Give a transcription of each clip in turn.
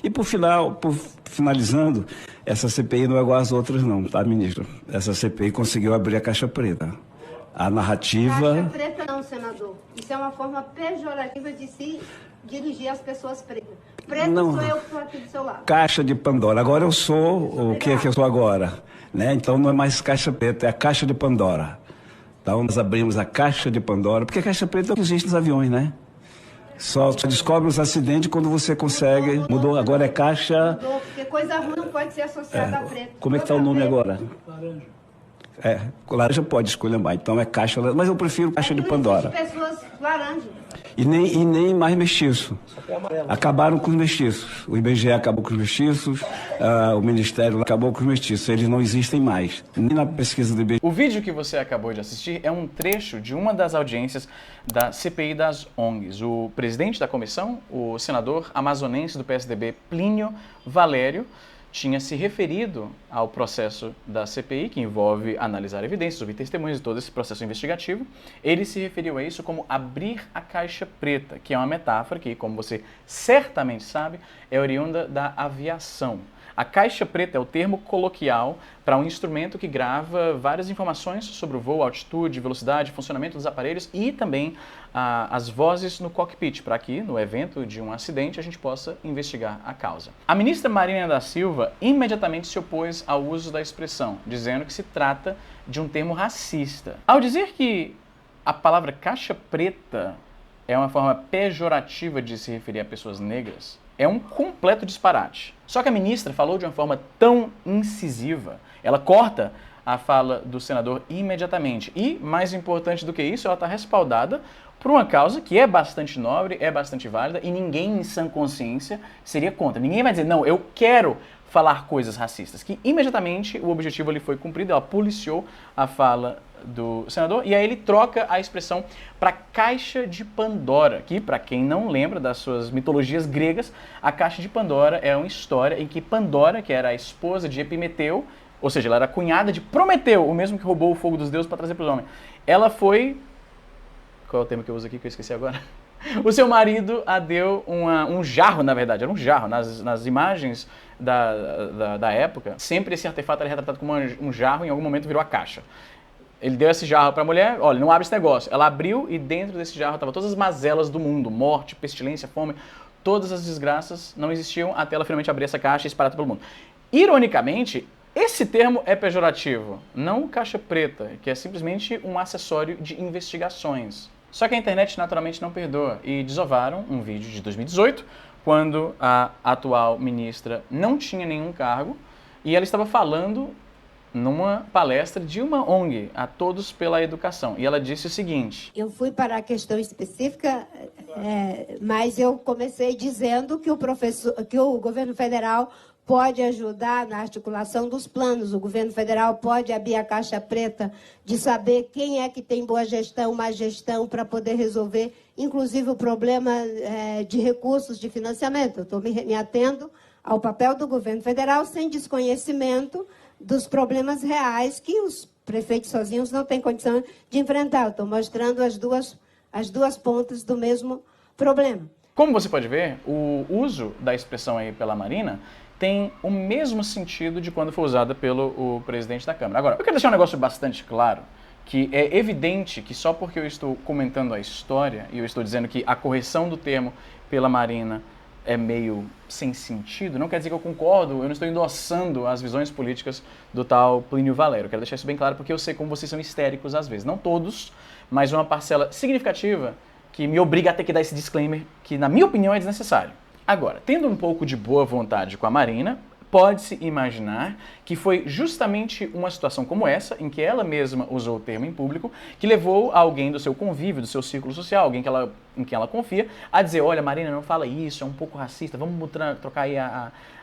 E finalizando, essa CPI não é igual às outras não, tá, ministro? Essa CPI conseguiu abrir a caixa preta. A narrativa... Caixa preta não, senador. Isso é uma forma pejorativa de se dirigir às pessoas pretas. Preta não, sou eu que estou aqui do seu lado. Caixa de Pandora. Agora eu sou o que é que eu sou agora, né? Então não é mais caixa preta, é a caixa de Pandora. Então nós abrimos a caixa de Pandora, porque a caixa preta não existe nos aviões, né? Só descobre os acidentes quando você consegue. Mudou, agora é caixa... Mudou, porque coisa ruim não pode ser associada a preta. Como é que está o nome agora? Laranja. Laranja pode escolher mais, então é caixa... Mas eu prefiro caixa de Pandora. Pessoas laranjas. E nem mais mestiço. Acabaram com os mestiços. O IBGE acabou com os mestiços, o Ministério acabou com os mestiços. Eles não existem mais, nem na pesquisa do IBGE. O vídeo que você acabou de assistir é um trecho de uma das audiências da CPI das ONGs. O presidente da comissão, o senador amazonense do PSDB, Plínio Valério, tinha se referido ao processo da CPI, que envolve analisar evidências, ouvir testemunhas e todo esse processo investigativo. Ele se referiu a isso como abrir a caixa preta, que é uma metáfora que, como você certamente sabe, é oriunda da aviação. A caixa preta é o termo coloquial para um instrumento que grava várias informações sobre o voo, altitude, velocidade, funcionamento dos aparelhos e também as vozes no cockpit, para que, no evento de um acidente, a gente possa investigar a causa. A ministra Marina da Silva imediatamente se opôs ao uso da expressão, dizendo que se trata de um termo racista. Ao dizer que a palavra caixa preta é uma forma pejorativa de se referir a pessoas negras, é um completo disparate. Só que a ministra falou de uma forma tão incisiva, ela corta a fala do senador imediatamente. E, mais importante do que isso, ela está respaldada por uma causa que é bastante nobre, é bastante válida, e ninguém em sã consciência seria contra. Ninguém vai dizer, não, eu quero falar coisas racistas. Que imediatamente o objetivo ali foi cumprido, ela policiou a fala do senador, e aí ele troca a expressão para caixa de Pandora, que, para quem não lembra das suas mitologias gregas, a caixa de Pandora é uma história em que Pandora, que era a esposa de Epimeteu, ou seja, ela era cunhada de Prometeu, o mesmo que roubou o fogo dos deuses para trazer para os homens, ela foi... Qual é o termo que eu uso aqui que eu esqueci agora? O seu marido a deu um jarro, na verdade, era um jarro. Nas imagens da época, sempre esse artefato era retratado como um jarro, em algum momento virou a caixa. Ele deu esse jarro para a mulher, olha, não abre esse negócio. Ela abriu e dentro desse jarro estavam todas as mazelas do mundo, morte, pestilência, fome, todas as desgraças não existiam até ela finalmente abrir essa caixa e espalhar pelo mundo. Ironicamente, esse termo é pejorativo, não caixa preta, que é simplesmente um acessório de investigações. Só que a internet naturalmente não perdoa e desovaram um vídeo de 2018, quando a atual ministra não tinha nenhum cargo e ela estava falando numa palestra de uma ONG, a Todos pela Educação. E ela disse o seguinte... Eu fui para a questão específica, mas eu comecei dizendo que o governo federal pode ajudar na articulação dos planos. O governo federal pode abrir a caixa preta de saber quem é que tem boa gestão, má gestão, para poder resolver, inclusive, o problema de recursos de financiamento. Eu estou me atendo ao papel do governo federal sem desconhecimento dos problemas reais que os prefeitos sozinhos não têm condição de enfrentar. Eu estou mostrando as duas pontas do mesmo problema. Como você pode ver, o uso da expressão aí pela Marina tem o mesmo sentido de quando foi usada pelo presidente da Câmara. Agora, eu quero deixar um negócio bastante claro, que é evidente que só porque eu estou comentando a história e eu estou dizendo que a correção do termo pela Marina é meio sem sentido, não quer dizer que eu concordo, eu não estou endossando as visões políticas do tal Plínio Valério. Eu quero deixar isso bem claro porque eu sei como vocês são histéricos às vezes. Não todos, mas uma parcela significativa que me obriga a ter que dar esse disclaimer que, na minha opinião, é desnecessário. Agora, tendo um pouco de boa vontade com a Marina, pode-se imaginar que foi justamente uma situação como essa, em que ela mesma usou o termo em público, que levou alguém do seu convívio, do seu círculo social, alguém em quem ela confia, a dizer, olha, Marina, não fala isso, é um pouco racista, vamos trocar aí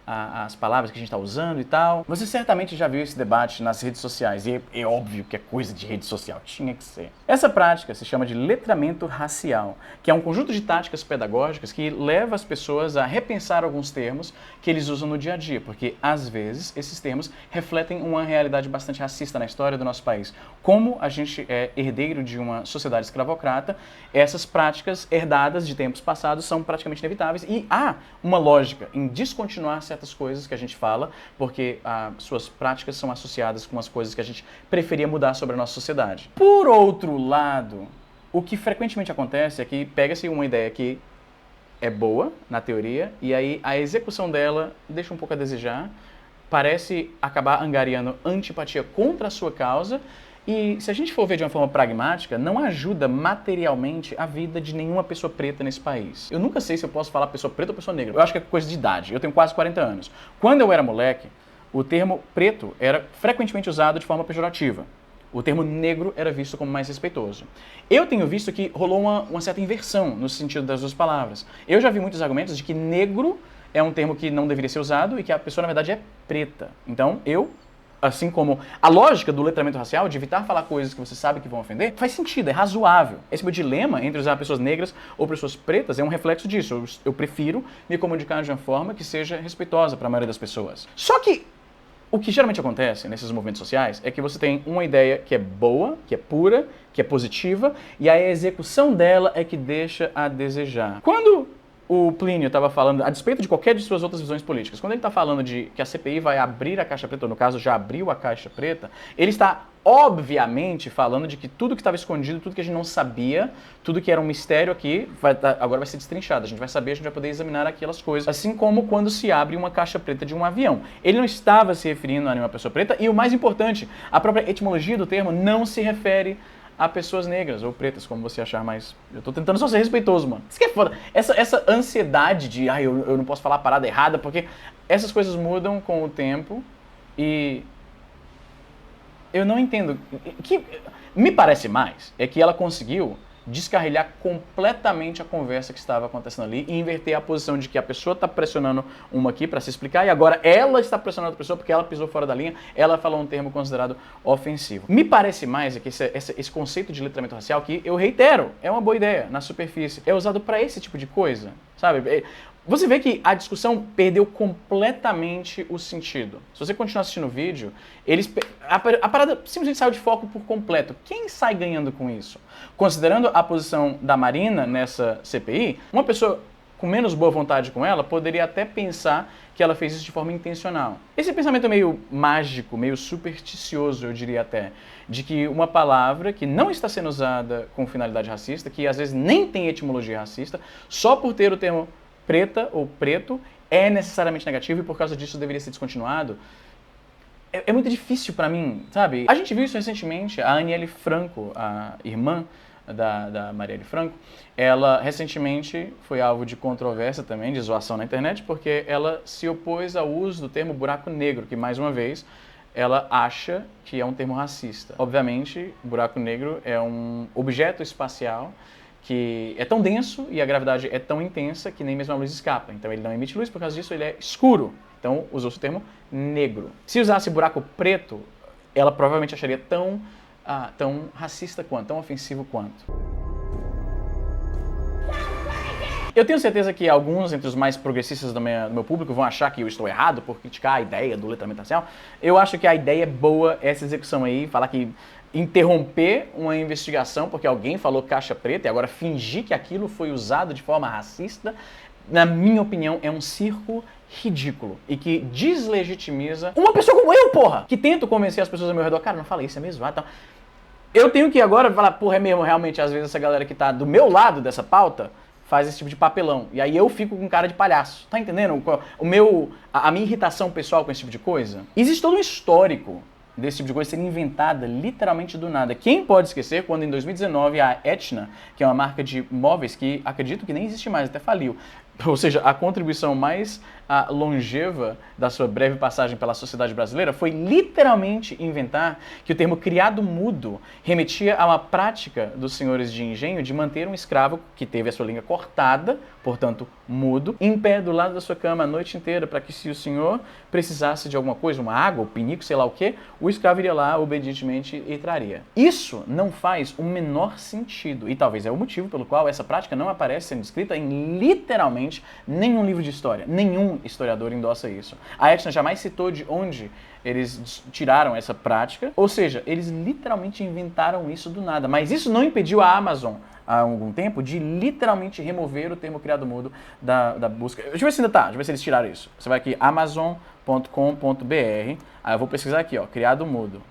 as palavras que a gente está usando e tal. Você certamente já viu esse debate nas redes sociais, e é óbvio que é coisa de rede social, tinha que ser. Essa prática se chama de letramento racial, que é um conjunto de táticas pedagógicas que leva as pessoas a repensar alguns termos que eles usam no dia a dia, porque porque, às vezes, esses termos refletem uma realidade bastante racista na história do nosso país. Como a gente é herdeiro de uma sociedade escravocrata, essas práticas herdadas de tempos passados são praticamente inevitáveis e há uma lógica em descontinuar certas coisas que a gente fala, porque suas práticas são associadas com as coisas que a gente preferia mudar sobre a nossa sociedade. Por outro lado, o que frequentemente acontece é que pega-se uma ideia que é boa, na teoria, e aí a execução dela deixa um pouco a desejar, parece acabar angariando antipatia contra a sua causa, e se a gente for ver de uma forma pragmática, não ajuda materialmente a vida de nenhuma pessoa preta nesse país. Eu nunca sei se eu posso falar pessoa preta ou pessoa negra, eu acho que é coisa de idade, eu tenho quase 40 anos. Quando eu era moleque, o termo preto era frequentemente usado de forma pejorativa. O termo negro era visto como mais respeitoso. Eu tenho visto que rolou uma certa inversão no sentido das duas palavras. Eu já vi muitos argumentos de que negro é um termo que não deveria ser usado e que a pessoa, na verdade, é preta. Então, assim como a lógica do letramento racial, de evitar falar coisas que você sabe que vão ofender, faz sentido, é razoável. Esse meu dilema entre usar pessoas negras ou pessoas pretas é um reflexo disso. Eu prefiro me comunicar de uma forma que seja respeitosa para a maioria das pessoas. Só que o que geralmente acontece nesses movimentos sociais é que você tem uma ideia que é boa, que é pura, que é positiva, e a execução dela é que deixa a desejar. Quando o Plínio estava falando, a despeito de qualquer de suas outras visões políticas, quando ele está falando de que a CPI vai abrir a caixa preta, ou no caso já abriu a caixa preta, ele está obviamente falando de que tudo que estava escondido, tudo que a gente não sabia, tudo que era um mistério aqui, agora vai ser destrinchado. A gente vai saber, a gente vai poder examinar aquelas coisas. Assim como quando se abre uma caixa preta de um avião. Ele não estava se referindo a nenhuma pessoa preta e o mais importante, a própria etimologia do termo não se refere a pessoas negras ou pretas, como você achar mais... Eu tô tentando só ser respeitoso, mano. Isso que é foda. Essa ansiedade de, eu não posso falar a parada errada, porque essas coisas mudam com o tempo e... eu não entendo. O que me parece mais é que ela conseguiu descarrilhar completamente a conversa que estava acontecendo ali e inverter a posição de que a pessoa está pressionando uma aqui para se explicar e agora ela está pressionando a pessoa porque ela pisou fora da linha, ela falou um termo considerado ofensivo. Me parece mais é que esse conceito de letramento racial, que eu reitero, é uma boa ideia na superfície, é usado para esse tipo de coisa, sabe? Você vê que a discussão perdeu completamente o sentido. Se você continuar assistindo o vídeo, a parada simplesmente saiu de foco por completo. Quem sai ganhando com isso? Considerando a posição da Marina nessa CPI, uma pessoa com menos boa vontade com ela poderia até pensar que ela fez isso de forma intencional. Esse pensamento é meio mágico, meio supersticioso, eu diria até, de que uma palavra que não está sendo usada com finalidade racista, que às vezes nem tem etimologia racista, só por ter o termo preta ou preto, é necessariamente negativo e por causa disso deveria ser descontinuado. É muito difícil pra mim, sabe? A gente viu isso recentemente, a Aniele Franco, a irmã da Marielle Franco, ela recentemente foi alvo de controvérsia também, de zoação na internet, porque ela se opôs ao uso do termo buraco negro, que mais uma vez ela acha que é um termo racista. Obviamente, buraco negro é um objeto espacial que é tão denso e a gravidade é tão intensa que nem mesmo a luz escapa. Então ele não emite luz, por causa disso ele é escuro. Então usou-se o termo negro. Se usasse buraco preto, ela provavelmente acharia tão racista quanto, tão ofensivo quanto. Eu tenho certeza que alguns entre os mais progressistas do meu público vão achar que eu estou errado por criticar a ideia do letramento racial. Eu acho que a ideia é boa, essa execução aí, falar que interromper uma investigação porque alguém falou caixa preta e agora fingir que aquilo foi usado de forma racista, na minha opinião, é um circo ridículo e que deslegitimiza uma pessoa como eu, porra, que tento convencer as pessoas ao meu redor, cara, não fala isso, é mesmo, então. Eu tenho que agora falar, porra, é mesmo, realmente, às vezes essa galera que tá do meu lado dessa pauta faz esse tipo de papelão. E aí eu fico com cara de palhaço. Tá entendendo? A minha irritação pessoal com esse tipo de coisa? Existe todo um histórico desse tipo de coisa ser inventada literalmente do nada. Quem pode esquecer quando em 2019 a Etna, que é uma marca de móveis que acredito que nem existe mais, até faliu, ou seja, a contribuição mais longeva da sua breve passagem pela sociedade brasileira foi literalmente inventar que o termo criado mudo remetia a uma prática dos senhores de engenho de manter um escravo que teve a sua língua cortada, portanto mudo, em pé do lado da sua cama a noite inteira, para que se o senhor precisasse de alguma coisa, uma água, um pinico, sei lá o que, o escravo iria lá obedientemente e traria. Isso não faz o menor sentido e talvez é o motivo pelo qual essa prática não aparece sendo descrita em literalmente absolutamente nenhum livro de história. Nenhum historiador endossa isso. A Etna jamais citou de onde eles tiraram essa prática. Ou seja, eles literalmente inventaram isso do nada. Mas isso não impediu a Amazon, há algum tempo, de literalmente remover o termo criado mudo da busca. Deixa eu ver se ainda tá, deixa eu ver se eles tiraram isso. Você vai aqui, amazon.com.br, aí eu vou pesquisar aqui, ó, criado mudo.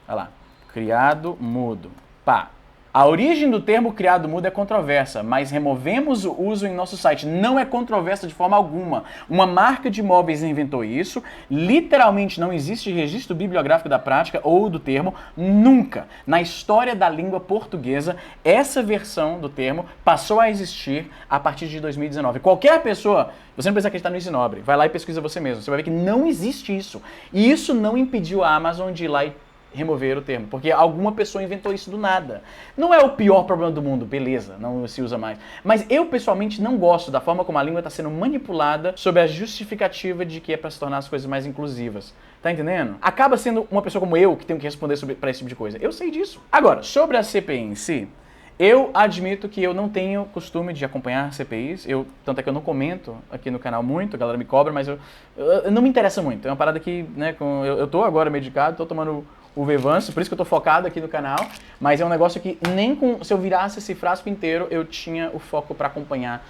Olha lá, criado mudo. Pá. A origem do termo criado mudo é controversa, mas removemos o uso em nosso site. Não é controversa de forma alguma. Uma marca de móveis inventou isso. Literalmente não existe registro bibliográfico da prática ou do termo. Nunca. Na história da língua portuguesa, essa versão do termo passou a existir a partir de 2019. Qualquer pessoa, você não precisa acreditar no Easy Nobre, vai lá e pesquisa você mesmo. Você vai ver que não existe isso. E isso não impediu a Amazon de ir lá e remover o termo, porque alguma pessoa inventou isso do nada. Não é o pior problema do mundo, beleza, não se usa mais. Mas eu, pessoalmente, não gosto da forma como a língua está sendo manipulada sob a justificativa de que é para se tornar as coisas mais inclusivas. Tá entendendo? Acaba sendo uma pessoa como eu que tem que responder para esse tipo de coisa. Eu sei disso. Agora, sobre a CPI em si, eu admito que eu não tenho costume de acompanhar CPIs, tanto é que eu não comento aqui no canal muito, a galera me cobra, mas eu não me interessa muito. É uma parada que, né, eu tô agora medicado, tô tomando o Vevanse, por isso que eu tô focado aqui no canal, mas é um negócio que nem se eu virasse esse frasco inteiro, eu tinha o foco para acompanhar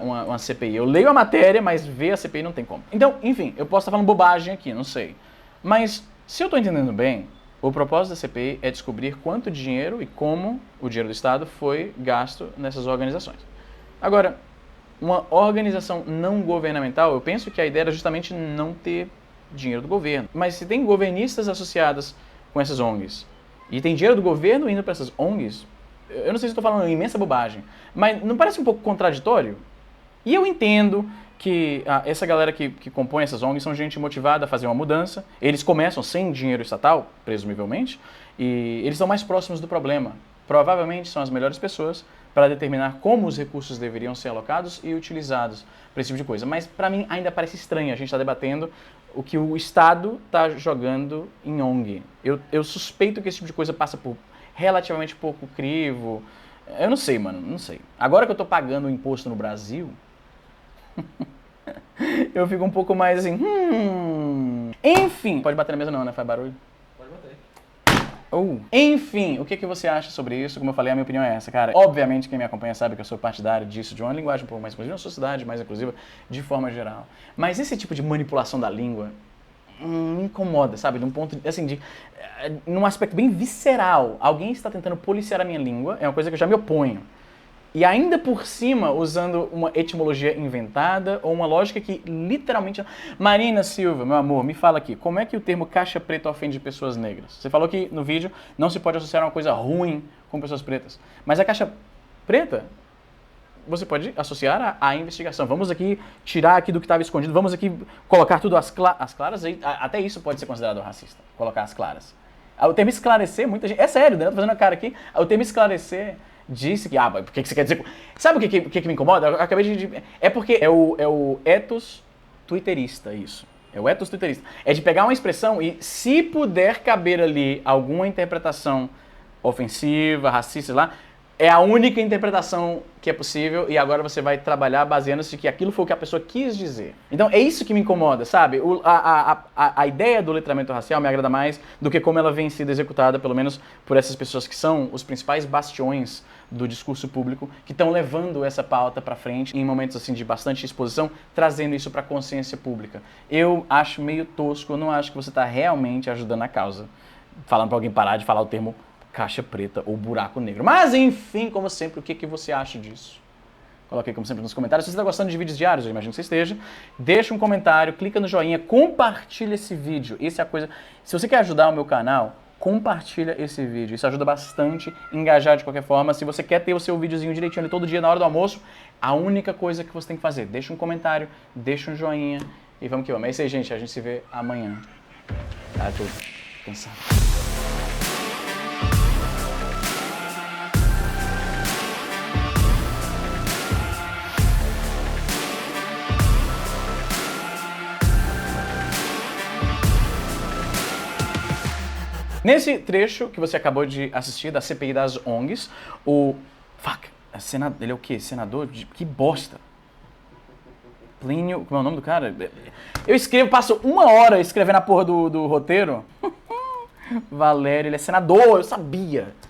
uma CPI. Eu leio a matéria, mas ver a CPI não tem como. Então, enfim, eu posso estar falando bobagem aqui, não sei. Mas, se eu tô entendendo bem, o propósito da CPI é descobrir quanto dinheiro e como o dinheiro do Estado foi gasto nessas organizações. Agora, uma organização não governamental, eu penso que a ideia era justamente não ter dinheiro do governo. Mas se tem governistas associadas com essas ONGs e tem dinheiro do governo indo para essas ONGs, eu não sei se estou falando imensa bobagem, mas não parece um pouco contraditório? E eu entendo que essa galera que compõe essas ONGs são gente motivada a fazer uma mudança. Eles começam sem dinheiro estatal, presumivelmente, e eles estão mais próximos do problema. Provavelmente são as melhores pessoas para determinar como os recursos deveriam ser alocados e utilizados para esse tipo de coisa. Mas para mim ainda parece estranho a gente estar debatendo o que o Estado está jogando em ONG. Eu suspeito que esse tipo de coisa passa por relativamente pouco crivo. Eu não sei, mano, não sei. Agora que eu estou pagando o imposto no Brasil, eu fico um pouco mais assim, Enfim, pode bater na mesa não, né? Faz barulho. Pode bater. Enfim, o que você acha sobre isso? Como eu falei, a minha opinião é essa, cara. Obviamente, quem me acompanha sabe que eu sou partidário disso, de uma linguagem um pouco mais inclusiva, uma sociedade mais inclusiva, de forma geral. Mas esse tipo de manipulação da língua me incomoda, sabe? De um ponto, assim, num aspecto bem visceral. Alguém está tentando policiar a minha língua, é uma coisa que eu já me oponho. E ainda por cima, usando uma etimologia inventada ou uma lógica que literalmente... Marina Silva, meu amor, me fala aqui, como é que o termo caixa preta ofende pessoas negras? Você falou que no vídeo não se pode associar uma coisa ruim com pessoas pretas. Mas a caixa preta, você pode associar à investigação. Vamos aqui tirar aqui do que estava escondido, vamos aqui colocar tudo às claras, até isso pode ser considerado racista, colocar às claras. O termo esclarecer, muita gente... É sério, né? Tô fazendo a cara aqui. O termo esclarecer... disse que, por que você quer dizer... Sabe o que me incomoda? Eu acabei de... É porque é o ethos twitterista, isso. É o ethos twitterista. É de pegar uma expressão e, se puder caber ali alguma interpretação ofensiva, racista, lá, é a única interpretação que é possível e agora você vai trabalhar baseando-se que aquilo foi o que a pessoa quis dizer. Então é isso que me incomoda, sabe? A ideia do letramento racial me agrada mais do que como ela vem sendo executada, pelo menos por essas pessoas que são os principais bastiões do discurso público, que estão levando essa pauta para frente em momentos assim de bastante exposição, trazendo isso para a consciência pública. Eu acho meio tosco, eu não acho que você está realmente ajudando a causa, falando para alguém parar de falar o termo caixa preta ou buraco negro. Mas, enfim, como sempre, o que você acha disso? Coloque aí, como sempre, nos comentários. Se você está gostando de vídeos diários, eu imagino que você esteja, deixa um comentário, clica no joinha, compartilha esse vídeo. Isso é a coisa... Se você quer ajudar o meu canal, compartilha esse vídeo. Isso ajuda bastante a engajar de qualquer forma. Se você quer ter o seu videozinho direitinho ali todo dia na hora do almoço, a única coisa que você tem que fazer, deixa um comentário, deixa um joinha e vamos que vamos. É isso aí, gente. A gente se vê amanhã. Tá, tô cansado. Nesse trecho que você acabou de assistir da CPI das ONGs, ele é o quê? Senador? Que bosta! Plínio, como é o nome do cara? Eu escrevo, passo 1 hora escrevendo a porra do roteiro. Valério, ele é senador, eu sabia.